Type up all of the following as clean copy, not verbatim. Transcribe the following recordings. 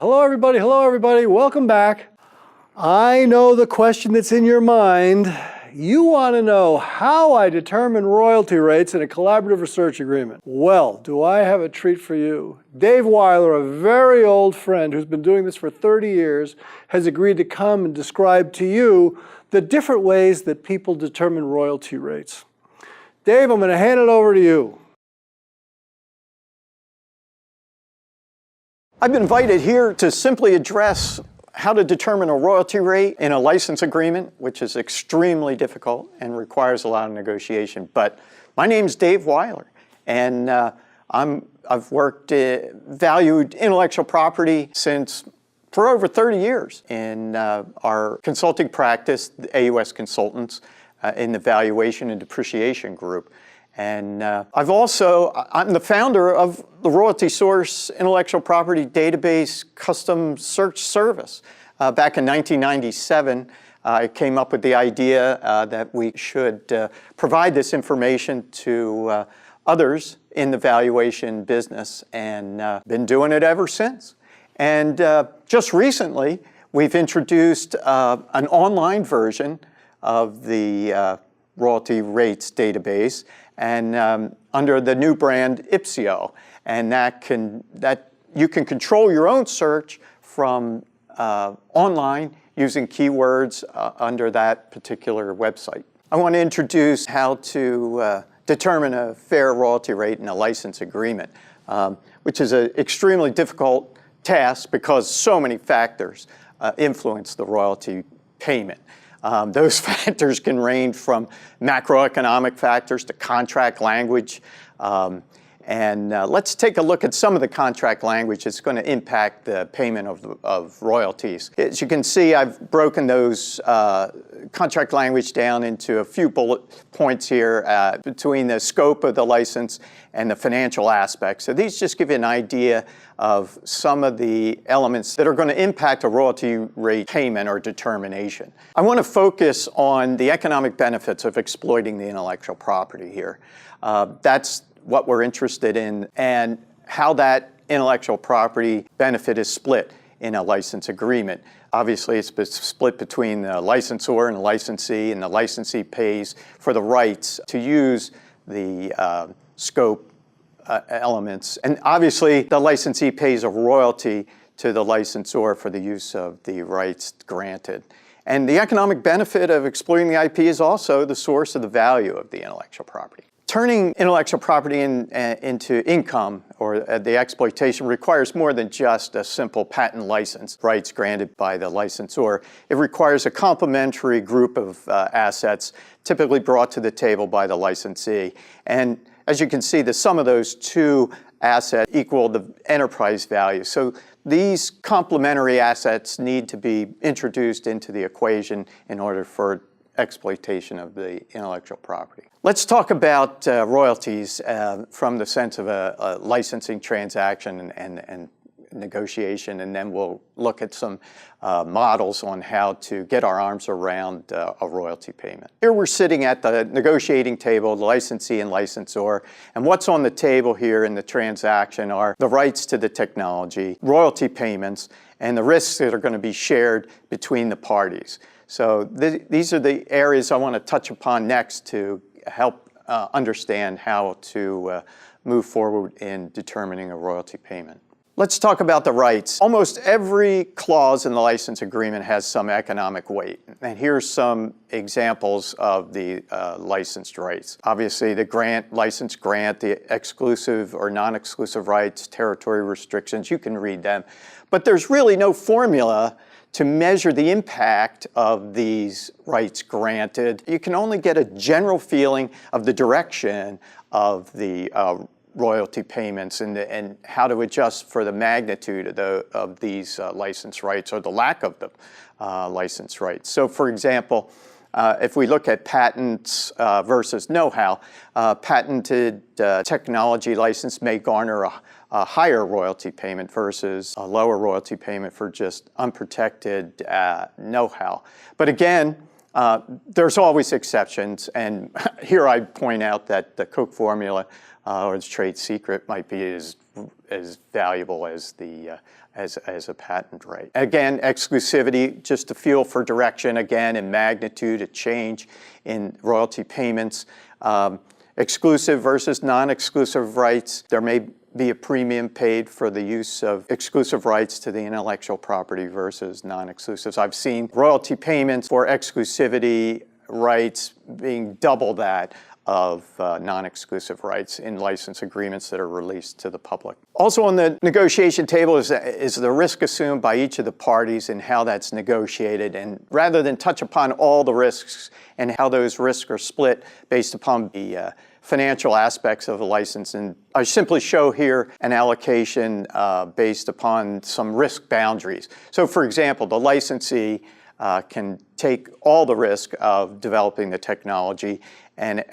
Hello everybody, welcome back. I know the question that's in your mind. You want to know how I determine royalty rates in a collaborative research agreement. Well, do I have a treat for you. Dave Weiler, a very old friend who's been doing this for 30 years, has agreed to come and describe to you the different ways that people determine royalty rates. Dave, I'm going to hand it over to you. I've been invited here to simply address how to determine a royalty rate in a license agreement, which is extremely difficult and requires a lot of negotiation. But my name's Dave Weiler, and I've worked valued intellectual property for over 30 years in our consulting practice, the AUS Consultants, in the valuation and depreciation group. And I'm the founder of the Royalty Source Intellectual Property Database Custom Search Service. Back in 1997, I came up with the idea that we should provide this information to others in the valuation business, and been doing it ever since. And just recently, we've introduced an online version of the royalty rates database, and under the new brand Ipsio, and that you can control your own search from online using keywords under that particular website. I want to introduce how to determine a fair royalty rate in a license agreement, which is an extremely difficult task because so many factors influence the royalty payment. Those factors can range from macroeconomic factors to contract language. Let's take a look at some of the contract language that's going to impact the payment of royalties. As you can see, I've broken those contract language down into a few bullet points here between the scope of the license and the financial aspects. So these just give you an idea of some of the elements that are going to impact a royalty rate payment or determination. I want to focus on the economic benefits of exploiting the intellectual property here. That's what we're interested in, and how that intellectual property benefit is split in a license agreement. Obviously, it's split between the licensor and the licensee, and the licensee pays for the rights to use the scope elements. And obviously, the licensee pays a royalty to the licensor for the use of the rights granted. And the economic benefit of exploiting the IP is also the source of the value of the intellectual property. Turning intellectual property into income, or the exploitation, requires more than just a simple patent license rights granted by the licensor. It requires a complementary group of assets typically brought to the table by the licensee. And as you can see, the sum of those two assets equal the enterprise value. So these complementary assets need to be introduced into the equation in order for exploitation of the intellectual property. Let's talk about royalties from the sense of a licensing transaction and negotiation, and then we'll look at some models on how to get our arms around a royalty payment. Here we're sitting at the negotiating table, the licensee and licensor, and what's on the table here in the transaction are the rights to the technology, royalty payments, and the risks that are going to be shared between the parties. So these are the areas I want to touch upon next to help understand how to move forward in determining a royalty payment. Let's talk about the rights. Almost every clause in the license agreement has some economic weight. And here's some examples of the licensed rights. Obviously, the license grant, the exclusive or non-exclusive rights, territory restrictions, you can read them. But there's really no formula to measure the impact of these rights granted. You can only get a general feeling of the direction of the royalty payments and how to adjust for the magnitude of these license rights or the lack of the license rights. So for example, if we look at patents versus know-how, patented technology license may garner a higher royalty payment versus a lower royalty payment for just unprotected know-how. But again, There's always exceptions, and here I point out that the Coke formula or the trade secret might be as valuable as as a patent right. Again, exclusivity, just a feel for direction again and magnitude, a change in royalty payments. Exclusive versus non-exclusive rights. There may be a premium paid for the use of exclusive rights to the intellectual property versus non-exclusives. I've seen royalty payments for exclusivity rights being double that of non-exclusive rights in license agreements that are released to the public. Also on the negotiation table is the risk assumed by each of the parties and how that's negotiated. And rather than touch upon all the risks and how those risks are split based upon the financial aspects of the license, and I simply show here an allocation based upon some risk boundaries. So for example, the licensee can take all the risk of developing the technology and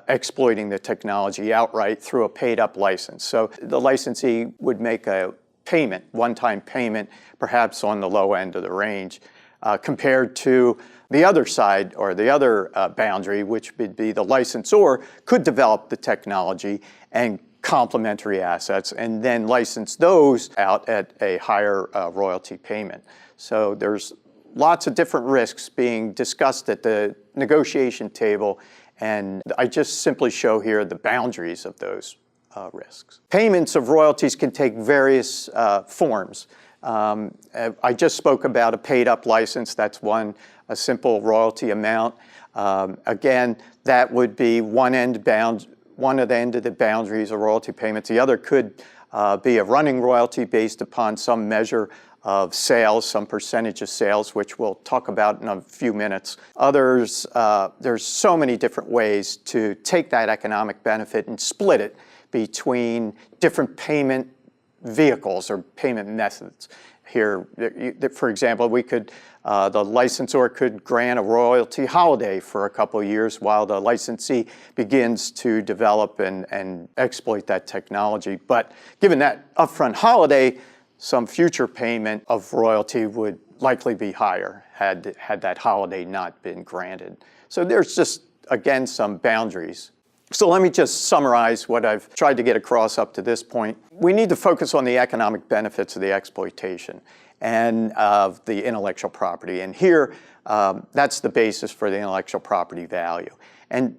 exploiting the technology outright through a paid-up license. So the licensee would make a payment, one-time payment, perhaps on the low end of the range, compared to the other side or the other boundary, which would be the licensor could develop the technology and complementary assets and then license those out at a higher royalty payment. So there's lots of different risks being discussed at the negotiation table, and I just simply show here the boundaries of those risks. Payments of royalties can take various forms. I just spoke about a paid-up license. That's a simple royalty amount. Again, that would be one end of the boundaries of royalty payments. The other could be a running royalty based upon some measure of sales, some percentage of sales, which we'll talk about in a few minutes. Others, there's so many different ways to take that economic benefit and split it between different payment vehicles or payment methods. Here, for example, the licensor could grant a royalty holiday for a couple of years while the licensee begins to develop and exploit that technology. But given that upfront holiday, some future payment of royalty would likely be higher had that holiday not been granted. So there's just, again, some boundaries. So let me just summarize what I've tried to get across up to this point. We need to focus on the economic benefits of the exploitation and of the intellectual property. And here, that's the basis for the intellectual property value. And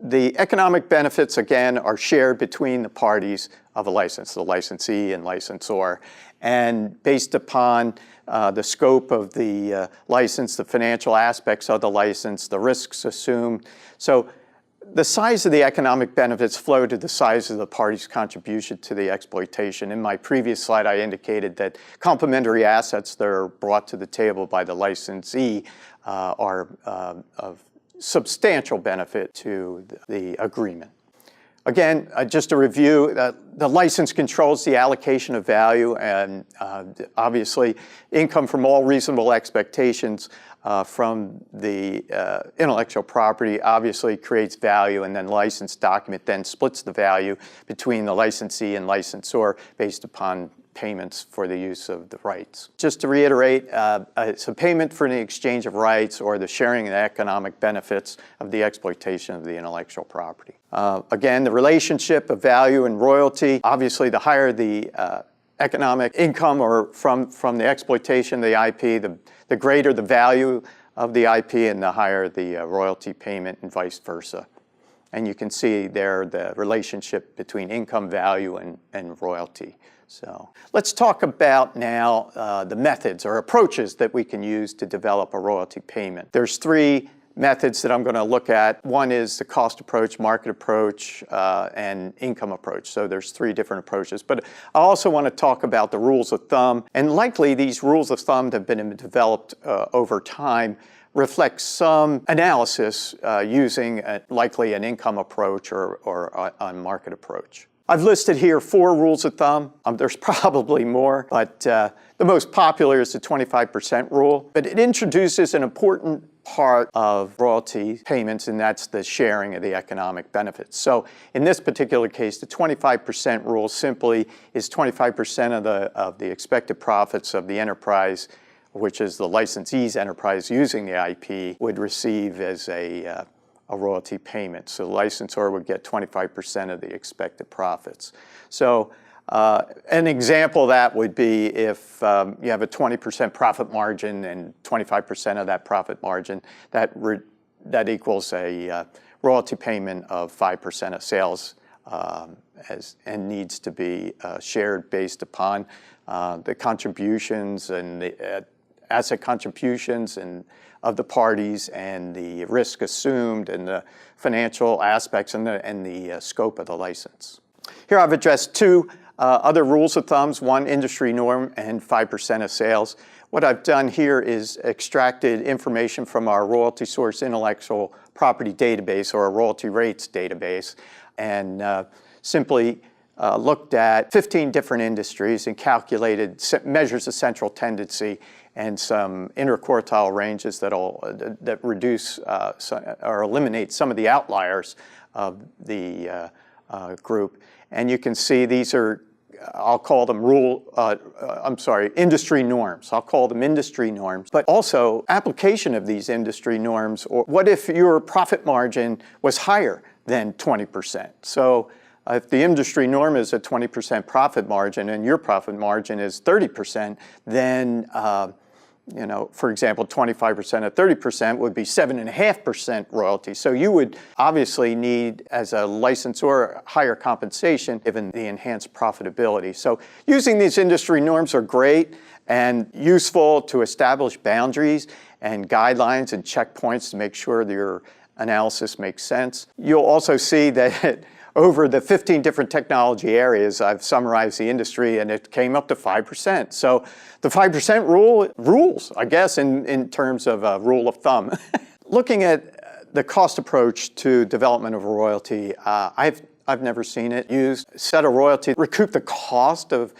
the economic benefits, again, are shared between the parties of a license, the licensee and licensor. And based upon the scope of the license, the financial aspects of the license, the risks assumed. So the size of the economic benefits flow to the size of the party's contribution to the exploitation. In my previous slide, I indicated that complementary assets that are brought to the table by the licensee are of substantial benefit to the agreement. Again, just a review, the license controls the allocation of value, and obviously income from all reasonable expectations from the intellectual property obviously creates value, and then license document then splits the value between the licensee and licensor based upon payments for the use of the rights. Just to reiterate, it's a payment for the exchange of rights or the sharing of the economic benefits of the exploitation of the intellectual property. Again, the relationship of value and royalty, obviously the higher the economic income or from the exploitation of the IP, the greater the value of the IP and the higher the royalty payment and vice versa. And you can see there the relationship between income value and royalty. So let's talk about now the methods or approaches that we can use to develop a royalty payment. There's three methods that I'm going to look at. One is the cost approach, market approach, and income approach. So there's three different approaches. But I also want to talk about the rules of thumb. And likely these rules of thumb have been developed over time, reflect some analysis using likely an income approach or a market approach. I've listed here 4 rules of thumb. There's probably more, but the most popular is the 25% rule. But it introduces an important part of royalty payments, and that's the sharing of the economic benefits. So in this particular case, the 25% rule simply is 25% of the expected profits of the enterprise which is the licensee's enterprise using the IP, would receive as a royalty payment. So the licensor would get 25% of the expected profits. So an example of that would be if you have a 20% profit margin and 25% of that profit margin, that equals a royalty payment of 5% of sales and needs to be shared based upon the contributions and the asset contributions and of the parties and the risk assumed and the financial aspects and the scope of the license. Here I've addressed two other rules of thumbs, one industry norm and 5% of sales. What I've done here is extracted information from our Royalty Source intellectual property database or a royalty rates database and simply looked at 15 different industries and calculated measures of central tendency and some interquartile ranges that reduce or eliminate some of the outliers of the group. And you can see these are, I'll call them industry norms. I'll call them industry norms, but also application of these industry norms, or what if your profit margin was higher than 20%? So if the industry norm is a 20% profit margin and your profit margin is 30%, then for example, 25% of 30% would be 7.5% royalty. So you would obviously need, as a licensor, higher compensation given the enhanced profitability. So using these industry norms are great and useful to establish boundaries and guidelines and checkpoints to make sure that your analysis makes sense. You'll also see that over the 15 different technology areas, I've summarized the industry and it came up to 5%. So the 5% rule rules, I guess, in terms of a rule of thumb. Looking at the cost approach to development of a royalty, I've never seen it used. Set a royalty, recoup the cost of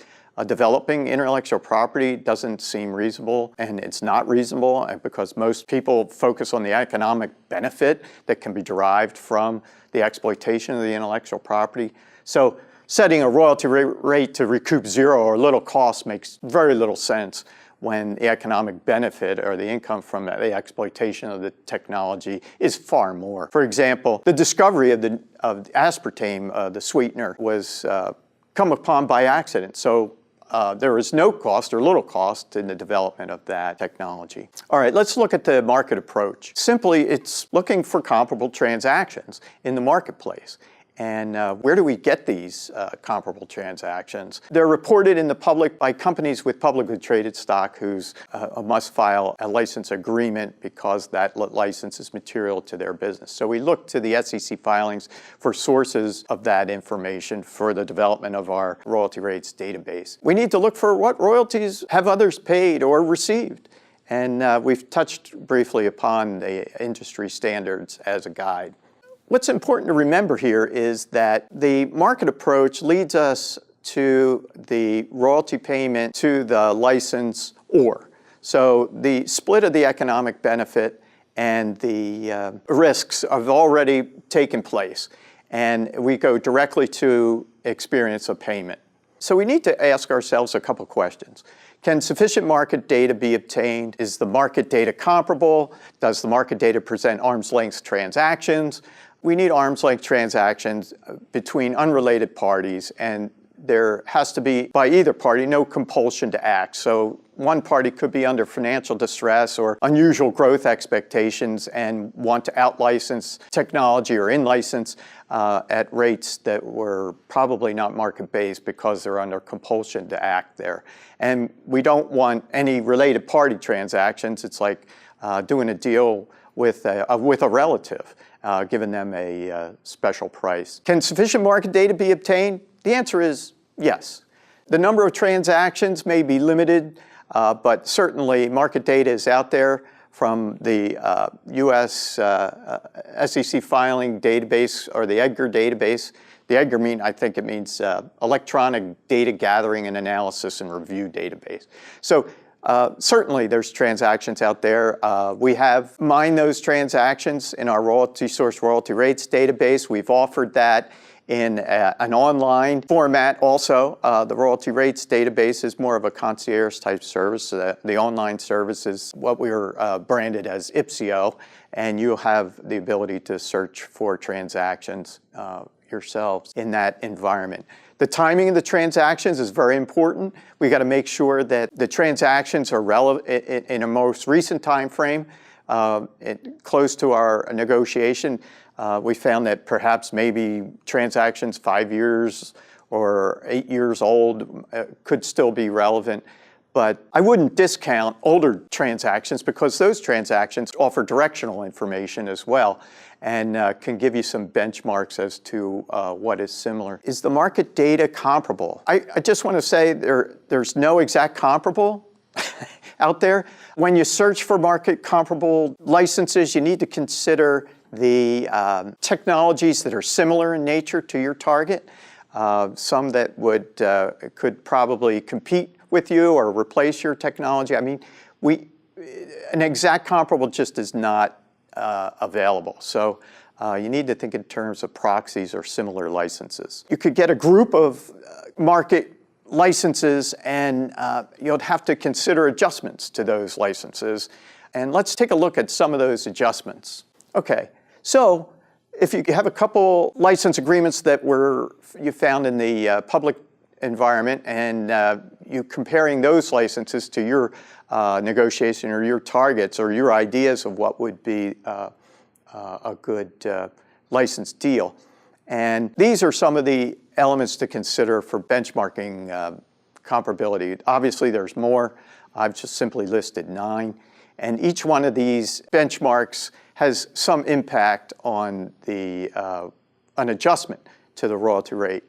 developing intellectual property doesn't seem reasonable, and it's not reasonable because most people focus on the economic benefit that can be derived from the exploitation of the intellectual property. So setting a royalty rate to recoup zero or little cost makes very little sense when the economic benefit or the income from the exploitation of the technology is far more. For example, the discovery of aspartame, the sweetener, was come upon by accident. So there is no cost or little cost in the development of that technology. All right, let's look at the market approach. Simply, it's looking for comparable transactions in the marketplace. And where do we get these comparable transactions? They're reported in the public by companies with publicly traded stock who's must file a license agreement because that license is material to their business. So we look to the SEC filings for sources of that information for the development of our royalty rates database. We need to look for what royalties have others paid or received. And we've touched briefly upon the industry standards as a guide. What's important to remember here is that the market approach leads us to the royalty payment to the licensor. So the split of the economic benefit and the risks have already taken place, and we go directly to experience of payment. So we need to ask ourselves a couple questions. Can sufficient market data be obtained? Is the market data comparable? Does the market data present arm's length transactions? We need arm's length transactions between unrelated parties, and there has to be, by either party, no compulsion to act. So one party could be under financial distress or unusual growth expectations and want to out-license technology or in-license at rates that were probably not market-based because they're under compulsion to act there. And we don't want any related party transactions. It's like doing a deal with a relative, giving them a special price. Can sufficient market data be obtained? The answer is yes. The number of transactions may be limited, but certainly market data is out there from the US SEC filing database or the EDGAR database. The EDGAR I think it means Electronic Data Gathering and Analysis and Review Database. So certainly there's transactions out there. We have mined those transactions in our Royalty Source royalty rates database. We've offered that in an online format also. The royalty rates database is more of a concierge type service. The online service is what we're branded as Ipsio, and you'll have the ability to search for transactions yourselves in that environment. The timing of the transactions is very important. We got to make sure that the transactions are relevant in a most recent time frame, close to our negotiation. We found that perhaps maybe transactions 5 years or 8 years old could still be relevant. But I wouldn't discount older transactions because those transactions offer directional information as well and can give you some benchmarks as to what is similar. Is the market data comparable? I just want to say there's no exact comparable out there. When you search for market comparable licenses, you need to consider the technologies that are similar in nature to your target. Some that could probably compete with you or replace your technology. I mean, an exact comparable just is not available. So you need to think in terms of proxies or similar licenses. You could get a group of market licenses and you'll have to consider adjustments to those licenses. And let's take a look at some of those adjustments. Okay, so if you have a couple license agreements that you found in the public environment and you comparing those licenses to your negotiation or your targets or your ideas of what would be a good license deal. And these are some of the elements to consider for benchmarking comparability. Obviously, there's more. I've just simply listed 9. And each one of these benchmarks has some impact on an adjustment to the royalty rate.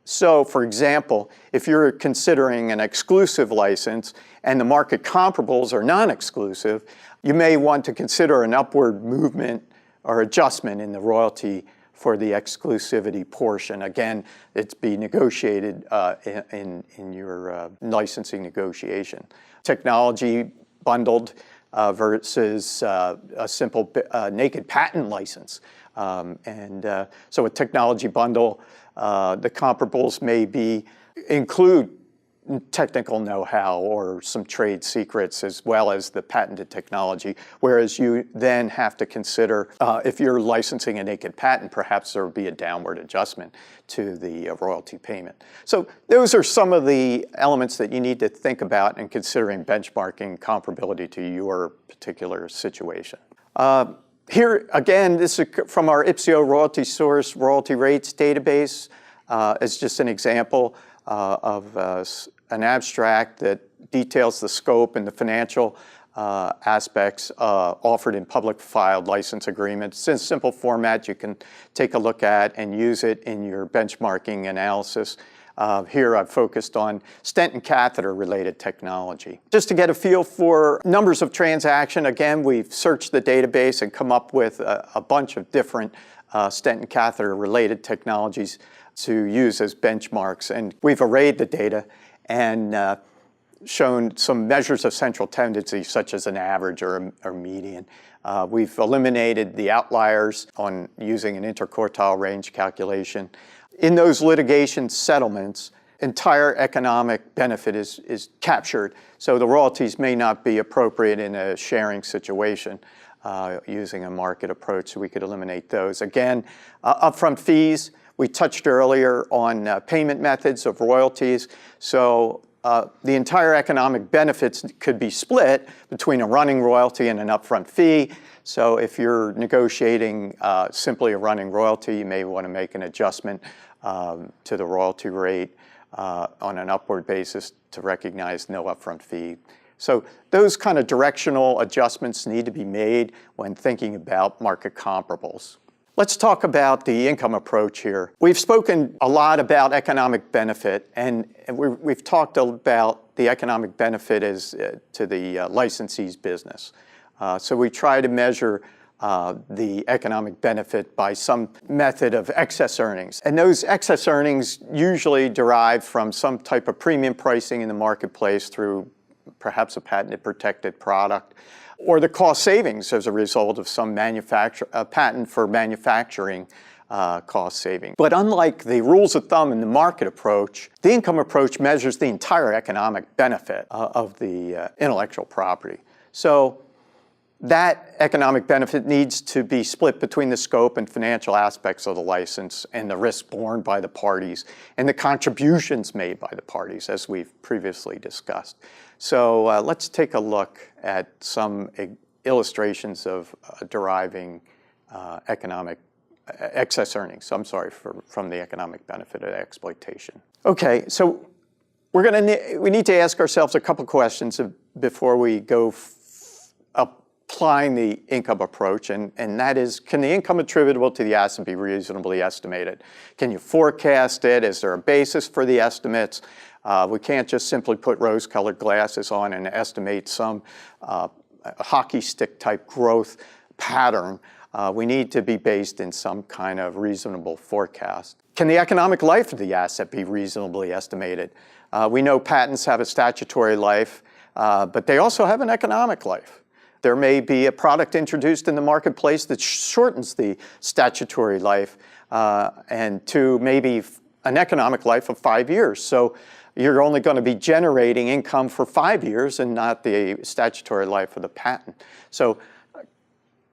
So, for example, if you're considering an exclusive license and the market comparables are non-exclusive, you may want to consider an upward movement or adjustment in the royalty for the exclusivity portion. Again, it's be negotiated in your licensing negotiation. Technology bundled versus a simple naked patent license. So a technology bundle, the comparables may include technical know-how or some trade secrets as well as the patented technology, whereas you then have to consider if you're licensing a naked patent, perhaps there would be a downward adjustment to the royalty payment. So those are some of the elements that you need to think about in considering benchmarking comparability to your particular situation. Here, again, this is from our Ipsio Royalty Source Royalty Rates database. It's just an example of an abstract that details the scope and the financial aspects offered in public filed license agreements. It's in a simple format you can take a look at and use it in your benchmarking analysis. Here I've focused on stent and catheter related technology. Just to get a feel for numbers of transaction, again, we've searched the database and come up with a bunch of different stent and catheter related technologies to use as benchmarks. And we've arrayed the data and shown some measures of central tendency, such as an average or median. We've eliminated the outliers on using an interquartile range calculation. In those litigation settlements, entire economic benefit is captured, so the royalties may not be appropriate in a sharing situation using a market approach, so we could eliminate those. Again, upfront fees, we touched earlier on payment methods of royalties, so the entire economic benefits could be split between a running royalty and an upfront fee. So if you're negotiating simply a running royalty, you may want to make an adjustment to the royalty rate on an upward basis to recognize no upfront fee. So those kind of directional adjustments need to be made when thinking about market comparables. Let's talk about the income approach here. We've spoken a lot about economic benefit, and we've talked about the economic benefit as to the licensee's business. So we try to measure the economic benefit by some method of excess earnings. And those excess earnings usually derive from some type of premium pricing in the marketplace through perhaps a patented protected product, or the cost savings as a result of some patent for manufacturing cost saving. But unlike the rules of thumb in the market approach, the income approach measures the entire economic benefit of the intellectual property. So that economic benefit needs to be split between the scope and financial aspects of the license and the risk borne by the parties and the contributions made by the parties, as we've previously discussed. So let's take a look at some illustrations of deriving excess earnings, from the economic benefit of exploitation. Okay, so we need to ask ourselves a couple questions before we go applying the income approach, and that is, can the income attributable to the asset be reasonably estimated? Can you forecast it? Is there a basis for the estimates? We can't just simply put rose-colored glasses on and estimate some hockey stick type growth pattern. We need to be based in some kind of reasonable forecast. Can the economic life of the asset be reasonably estimated? We know patents have a statutory life, but they also have an economic life. There may be a product introduced in the marketplace that shortens the statutory life and to maybe an economic life of 5 years. So you're only going to be generating income for 5 years and not the statutory life of the patent. So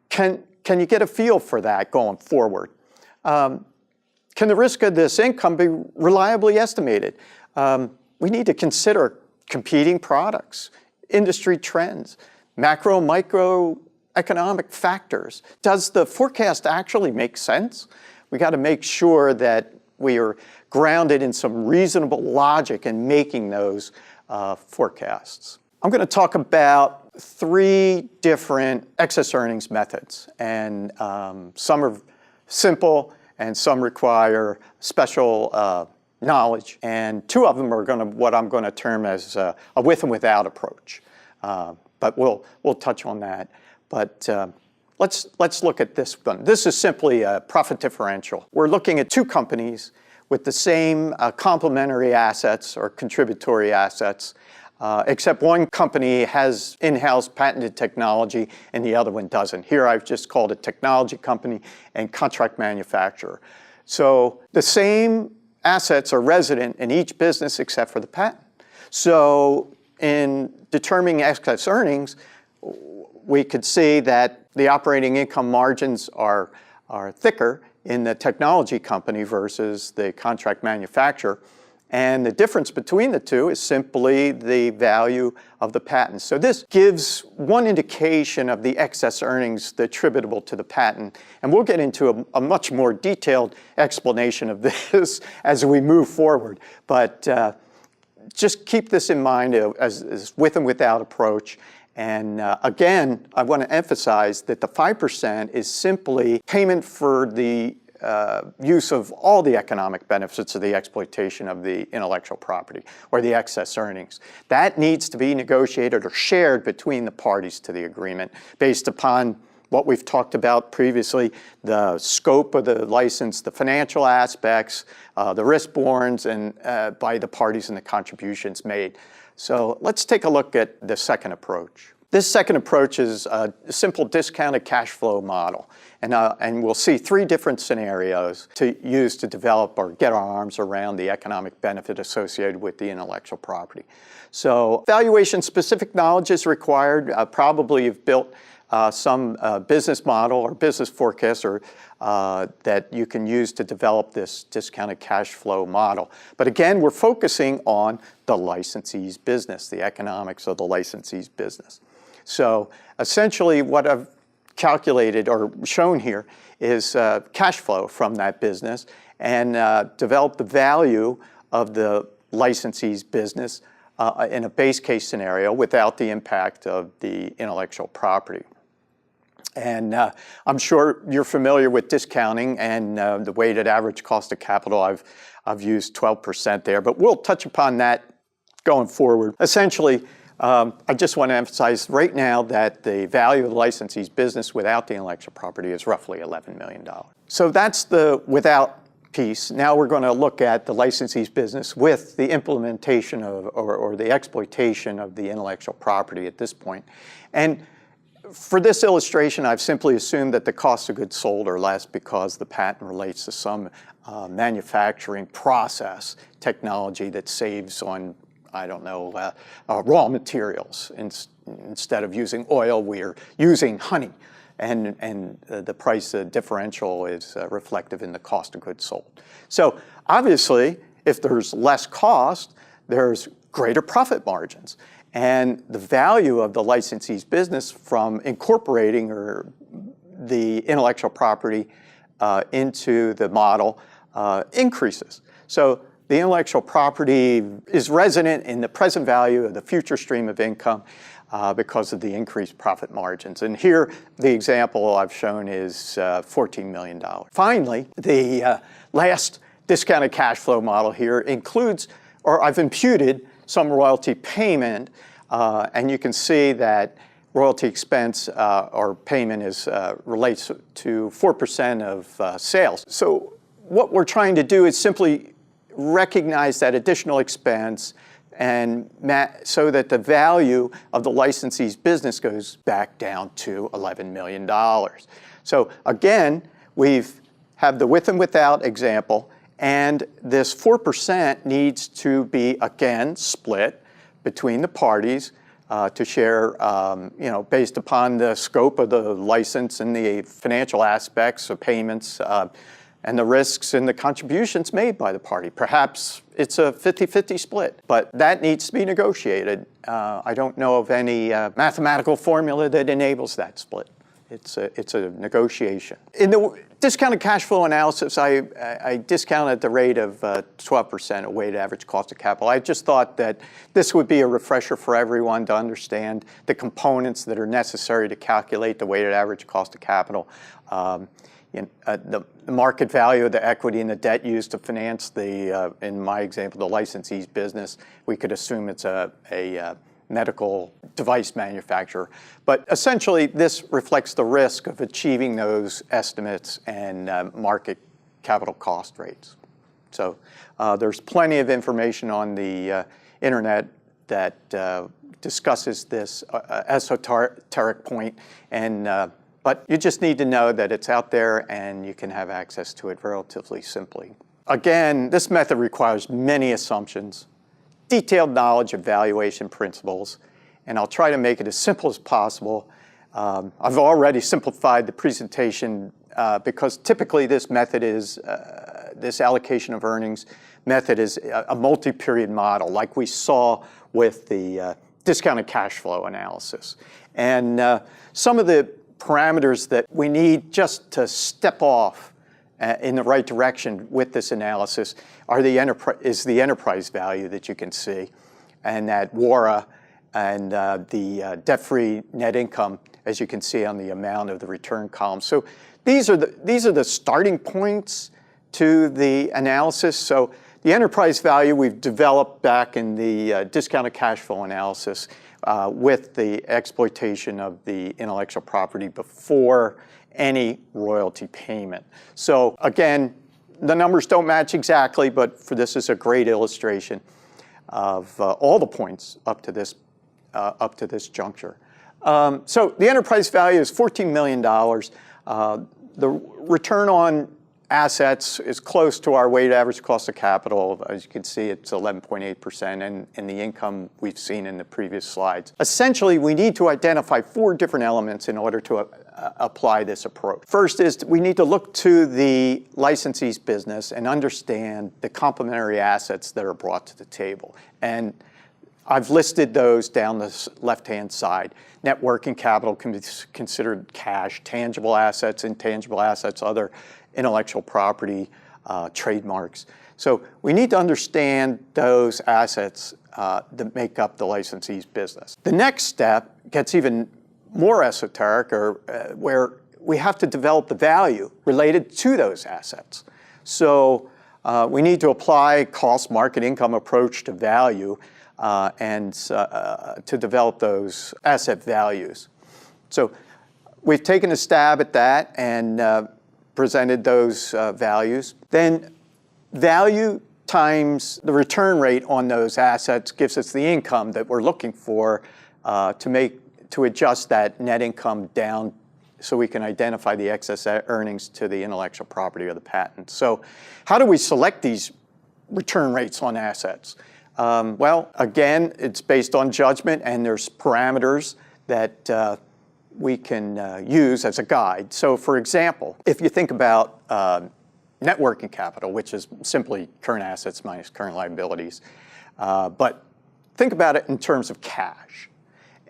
can you get a feel for that going forward? Can the risk of this income be reliably estimated? We need to consider competing products, industry trends, macro, microeconomic factors. Does the forecast actually make sense? We got to make sure that we are grounded in some reasonable logic in making those forecasts. I'm going to talk about 3 different excess earnings methods, and some are simple and some require special knowledge, and 2 of them are what I'm going to term as a with and without approach. But we'll touch on that. But let's look at this one. This is simply a profit differential. We're looking at 2 companies with the same complementary assets or contributory assets, except one company has in-house patented technology and the other one doesn't. Here I've just called it technology company and contract manufacturer. So the same assets are resident in each business except for the patent. So in determining excess earnings, we could see that the operating income margins are thicker in the technology company versus the contract manufacturer. And the difference between the 2 is simply the value of the patent. So this gives one indication of the excess earnings attributable to the patent. And we'll get into a much more detailed explanation of this as we move forward. But just keep this in mind as with and without approach. And again, I want to emphasize that the 5% is simply payment for the use of all the economic benefits of the exploitation of the intellectual property or the excess earnings. That needs to be negotiated or shared between the parties to the agreement based upon what we've talked about previously, the scope of the license, the financial aspects, the risk borne and by the parties and the contributions made. So let's take a look at the second approach. This second approach is a simple discounted cash flow model. And we'll see 3 different scenarios to use to develop or get our arms around the economic benefit associated with the intellectual property. So valuation-specific knowledge is required. Probably you've built some business model or business forecast that you can use to develop this discounted cash flow model. But again, we're focusing on the licensee's business, the economics of the licensee's business. So essentially what I've calculated or shown here is cash flow from that business and develop the value of the licensee's business in a base case scenario without the impact of the intellectual property. And I'm sure you're familiar with discounting and the weighted average cost of capital. I've used 12% there, but we'll touch upon that going forward. Essentially, I just want to emphasize right now that the value of the licensee's business without the intellectual property is roughly $11 million. So that's the without piece. Now we're going to look at the licensee's business with the implementation of or the exploitation of the intellectual property at this point. And for this illustration, I've simply assumed that the cost of goods sold are less because the patent relates to some manufacturing process technology that saves on, I don't know, raw materials. Instead of using oil, we're using honey. And the price differential is reflective in the cost of goods sold. So obviously, if there's less cost, there's greater profit margins. And the value of the licensee's business from incorporating the intellectual property into the model increases. So the intellectual property is resident in the present value of the future stream of income because of the increased profit margins. And here, the example I've shown is $14 million. Finally, the last discounted cash flow model here includes, or I've imputed, some royalty payment, and you can see that royalty expense or payment relates to 4% of sales. So what we're trying to do is simply recognize that additional expense and so that the value of the licensee's business goes back down to $11 million. So again, we've have the with and without example, and this 4% needs to be, again, split between the parties to share, based upon the scope of the license and the financial aspects of payments and the risks and the contributions made by the party. Perhaps it's a 50-50 split, but that needs to be negotiated. I don't know of any mathematical formula that enables that split. It's a negotiation. In the discounted cash flow analysis, I discounted the rate of 12% of weighted average cost of capital. I just thought that this would be a refresher for everyone to understand the components that are necessary to calculate the weighted average cost of capital. The market value of the equity and the debt used to finance in my example, the licensee's business. We could assume it's a medical device manufacturer. But essentially, this reflects the risk of achieving those estimates and market capital cost rates. So there's plenty of information on the internet that discusses this esoteric point, but you just need to know that it's out there and you can have access to it relatively simply. Again, this method requires many assumptions, detailed knowledge of valuation principles, and I'll try to make it as simple as possible. I've already simplified the presentation because typically this method is, this allocation of earnings method is a multi-period model like we saw with the discounted cash flow analysis. And some of the parameters that we need just to step off in the right direction with this analysis are the enterprise value that you can see, and that WARA and the debt-free net income, as you can see on the amount of the return column. So these are the starting points to the analysis. So the enterprise value we've developed back in the discounted cash flow analysis with the exploitation of the intellectual property before any royalty payment. So again, the numbers don't match exactly, but for this is a great illustration of all the points up to this juncture. So the enterprise value is $14 million. The return on assets is close to our weighted average cost of capital. As you can see, it's 11.8%, and the income we've seen in the previous slides. Essentially, we need to identify 4 different elements in order to apply this approach. First is we need to look to the licensee's business and understand the complementary assets that are brought to the table. And I've listed those down the left-hand side. Net working capital can be considered cash, tangible assets, intangible assets, other intellectual property, trademarks. So we need to understand those assets that make up the licensee's business. The next step gets even more esoteric, where we have to develop the value related to those assets. So we need to apply cost market income approach to value and to develop those asset values. So we've taken a stab at that and presented those values. Then value times the return rate on those assets gives us the income that we're looking for to make to adjust that net income down so we can identify the excess earnings to the intellectual property or the patent. So how do we select these return rates on assets? Well, again, it's based on judgment, and there's parameters that we can use as a guide. So for example, if you think about net working capital, which is simply current assets minus current liabilities, but think about it in terms of cash.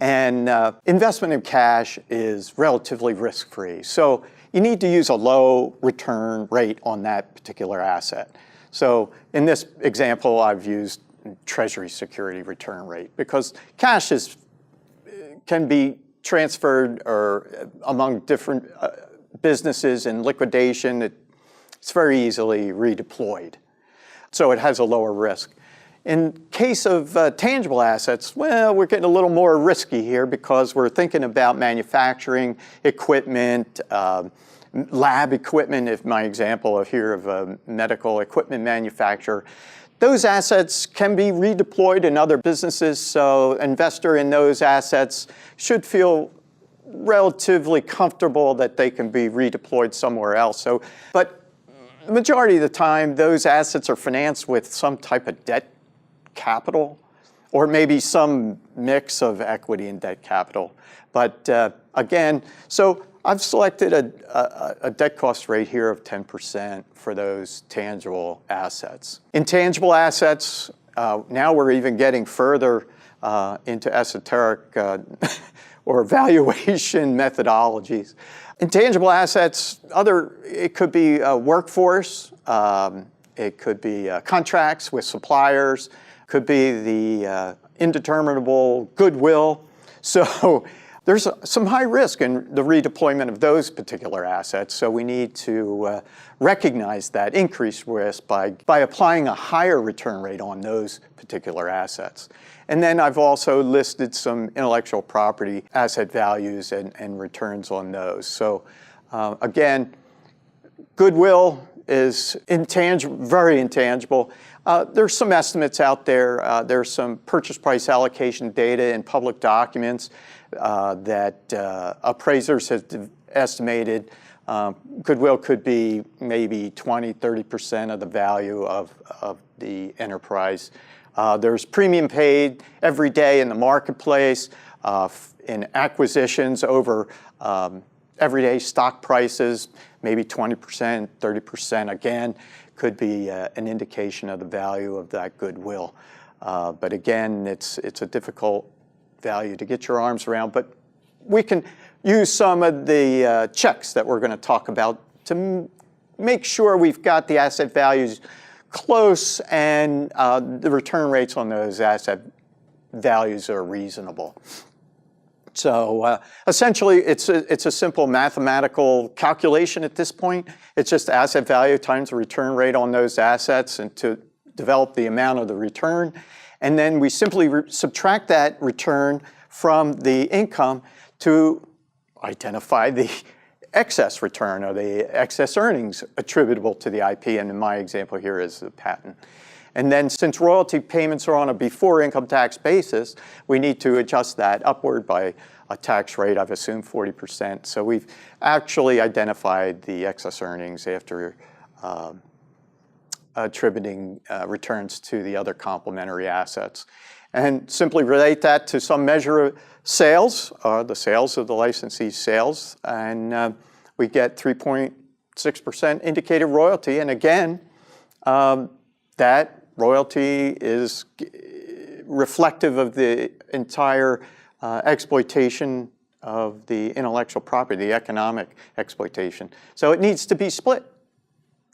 And investment in cash is relatively risk-free. So you need to use a low return rate on that particular asset. So in this example, I've used Treasury security return rate because cash can be transferred or among different businesses in liquidation. It's very easily redeployed. So it has a lower risk. In case of tangible assets, well, we're getting a little more risky here because we're thinking about manufacturing equipment, lab equipment, if my example here of a medical equipment manufacturer. Those assets can be redeployed in other businesses, so an investor in those assets should feel relatively comfortable that they can be redeployed somewhere else. But the majority of the time, those assets are financed with some type of debt capital, or maybe some mix of equity and debt capital. But again, so I've selected a debt cost rate here of 10% for those tangible assets. Intangible assets, now we're even getting further into esoteric or valuation methodologies. Intangible assets, it could be a workforce, it could be contracts with suppliers, could be the indeterminable goodwill. So there's some high risk in the redeployment of those particular assets. So we need to recognize that increased risk by applying a higher return rate on those particular assets. And then I've also listed some intellectual property asset values and returns on those. So again, goodwill is very intangible. There's some estimates out there. There's some purchase price allocation data in public documents that appraisers have estimated. Goodwill could be maybe 20–30% of the value of the enterprise. There's premium paid every day in the marketplace in acquisitions over everyday stock prices, maybe 20%, 30% again, could be an indication of the value of that goodwill. But again, it's a difficult value to get your arms around, but we can use some of the checks that we're going to talk about to make sure we've got the asset values close and the return rates on those asset values are reasonable. So essentially, it's a simple mathematical calculation at this point. It's just asset value times the return rate on those assets and to develop the amount of the return. And then we simply subtract that return from the income to identify the excess return or the excess earnings attributable to the IP, and in my example here is the patent. And then since royalty payments are on a before income tax basis, we need to adjust that upward by a tax rate, I've assumed 40%. So we've actually identified the excess earnings after attributing returns to the other complementary assets. And simply relate that to some measure of sales, the sales of the licensee's sales, and we get 3.6% indicated royalty. And again, that royalty is reflective of the entire exploitation of the intellectual property, the economic exploitation. So it needs to be split.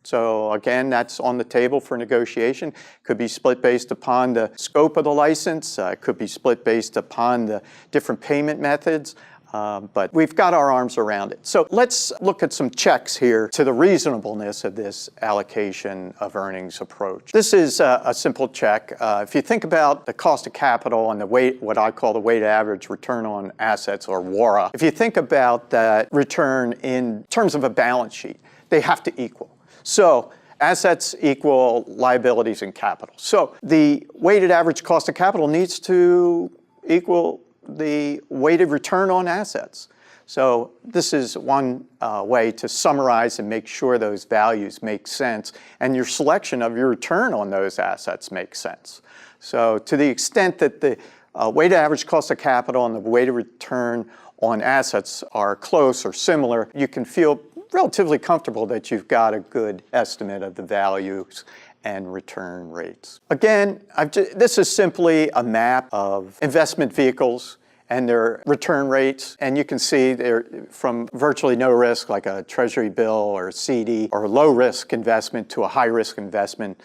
So again, that's on the table for negotiation. Could be split based upon the scope of the license. Could be split based upon the different payment methods. But we've got our arms around it. So let's look at some checks here to the reasonableness of this allocation of earnings approach. This is a simple check. If you think about the cost of capital and what I call the weighted average return on assets, or WARA, if you think about that return in terms of a balance sheet, they have to equal. So assets equal liabilities and capital. So the weighted average cost of capital needs to equal the weighted return on assets. So this is one way to summarize and make sure those values make sense and your selection of your return on those assets makes sense. So to the extent that the weighted average cost of capital and the weighted return on assets are close or similar, you can feel relatively comfortable that you've got a good estimate of the values and return rates. Again, this is simply a map of investment vehicles and their return rates. And you can see they're from virtually no risk, like a treasury bill or a CD, or a low risk investment to a high risk investment,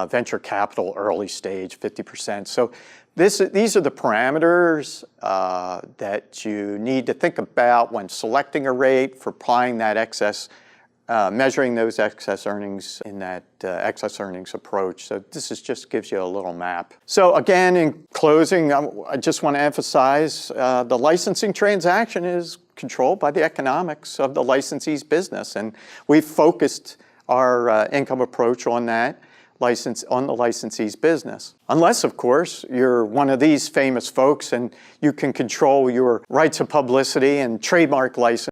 venture capital, early stage, 50%. So these are the parameters that you need to think about when selecting a rate for applying that excess, measuring those excess earnings in that excess earnings approach. So this just gives you a little map. So again, in closing, I just want to emphasize the licensing transaction is controlled by the economics of the licensee's business. And we've focused our income approach on that. On the licensee's business. Unless, of course, you're one of these famous folks and you can control your rights of publicity and trademark license